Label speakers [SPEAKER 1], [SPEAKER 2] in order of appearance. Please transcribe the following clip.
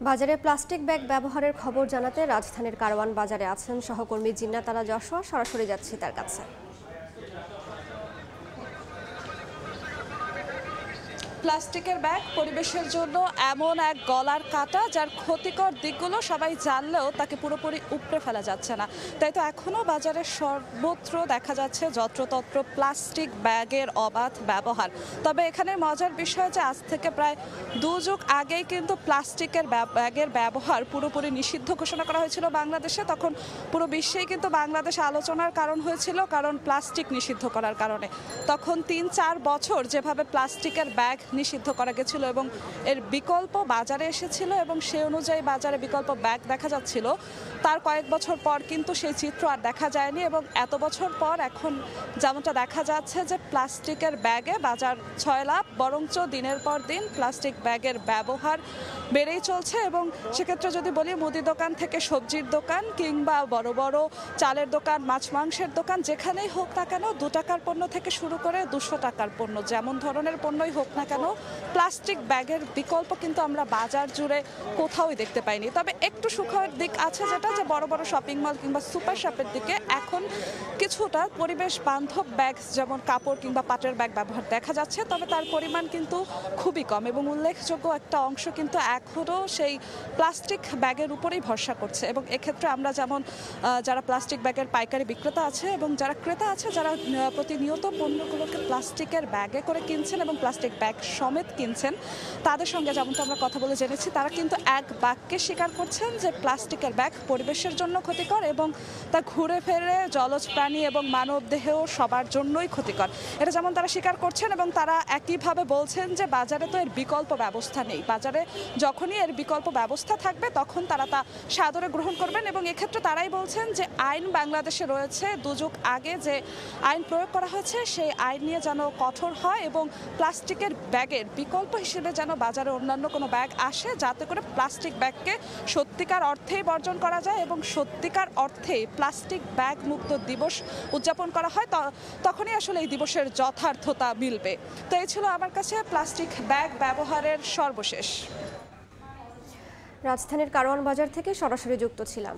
[SPEAKER 1] বাজারে plastic bag ব্যবহারের খবর জানাতে রাজধানীর কারওয়ান বাজারে আছেন সহকর্মী জিন্নাত আরা যশোয়া। সরাসরি যাচ্ছি তার কাছে।
[SPEAKER 2] প্লাস্টিকের ব্যাগ পরিবেশের জন্য এমন এক গলার কাঁটা, যার ক্ষতিকর দিকগুলো সবাই জানলেও তাকে পুরোপুরি উপড়ে ফেলা যাচ্ছে না। তাই তো এখনও বাজারে সর্বত্র দেখা যাচ্ছে যত্রতত্র প্লাস্টিক ব্যাগের অবাধ ব্যবহার। তবে এখানে মজার বিষয় যে আজ থেকে প্রায় 2 যুগ আগেই কিন্তু প্লাস্টিকের ব্যাগের ব্যবহার পুরোপুরি নিষিদ্ধ ঘোষণা করা হয়েছিল বাংলাদেশে। তখন পুরো বিশ্বেই কিন্তু বাংলাদেশে আলোচনার কারণ হয়েছিল, কারণ প্লাস্টিক নিষিদ্ধ করার কারণে। তখন 3-4 বছর যেভাবে প্লাস্টিকের ব্যাগ নিষিদ্ধ করা গেছিল এবং এর বিকল্প বাজারে এসেছিল এবং সেই অনুযায়ী বাজারে বিকল্প ব্যাগ দেখা যাচ্ছিল, তার কয়েক বছর পর কিন্তু সেই চিত্র আর দেখা যায়নি। এবং এত বছর পর এখন যেমনটা দেখা যাচ্ছে যে প্লাস্টিকের ব্যাগে বাজার ছয়লাভ, বরঞ্চ দিনের পর দিন প্লাস্টিক ব্যাগের ব্যবহার বেড়েই চলছে। এবং সেক্ষেত্রে যদি বলি, মুদি দোকান থেকে সবজির দোকান কিংবা বড় বড় চালের দোকান, মাছ মাংসের দোকান, যেখানেই হোক না কেন 2 টাকার পণ্য থেকে শুরু করে 200 টাকার পণ্য, যেমন ধরনের পণ্যই হোক না কেন, প্লাস্টিক ব্যাগের বিকল্প কিন্তু আমরা বাজার জুড়ে কোথাওই দেখতে পাইনি। তবে একটু সুখের দিক আছে, যেটা যে বড় বড় শপিং মল কিংবা সুপার শপের দিকে এখন কিছুটা পরিবেশ বান্ধব ব্যাগ, যেমন কাপড় কিংবা পাটের ব্যাগ ব্যবহার দেখা যাচ্ছে। তবে তার পরিমাণ কিন্তু খুবই কম এবং উল্লেখযোগ্য একটা অংশ কিন্তু এখনও সেই প্লাস্টিক ব্যাগের উপরেই ভরসা করছে। এবং এক্ষেত্রে আমরা যেমন যারা প্লাস্টিক ব্যাগের পাইকারি বিক্রেতা আছে এবং যারা ক্রেতা আছে, যারা প্রতিনিয়ত পণ্যগুলোকে প্লাস্টিকের ব্যাগে করে কিনছেন এবং প্লাস্টিক ব্যাগ সমেত কিনছেন, তাদের সঙ্গে যেমনটা আমরা কথা বলে জেনেছি, তারা কিন্তু এক বাক্যে স্বীকার করছেন যে প্লাস্টিকের ব্যাগ পরিবেশের জন্য ক্ষতিকর এবং তা ঘুরে ফিরে জলজ প্রাণী এবং মানব দেহেও সবার জন্যই ক্ষতিকর। এটা যেমন তারা স্বীকার করছেন এবং তারা একইভাবে বলছেন যে বাজারে তো এর বিকল্প ব্যবস্থা নেই। বাজারে যখনই এর বিকল্প ব্যবস্থা থাকবে তখন তারা তা সাদরে গ্রহণ করবেন। এবং এক্ষেত্রে তারাই বলছেন যে আইন বাংলাদেশে রয়েছে, 2 যুগ আগে যে আইন প্রয়োগ করা হয়েছে সেই আইন নিয়ে যেন কঠোর হয় এবং প্লাস্টিকের ব্যাগের বিকল্প হিসেবে যেন বাজারে অন্যান্য কোনো ব্যাগ আসে, যাতে করে প্লাস্টিক ব্যাগকে সত্যিকার অর্থেই বর্জন করা যায় এবং সত্যিকার অর্থেই প্লাস্টিক ব্যাগ মুক্ত দিবস উদযাপন করা হয়। তখনই আসলে এই দিবসের যথার্থতা মিলবে। তো এই ছিল আমার কাছে প্লাস্টিক ব্যাগ ব্যবহারের সর্বশেষ।
[SPEAKER 1] রাজধানীর কারওয়ান বাজার থেকে সরাসরি যুক্ত ছিলাম।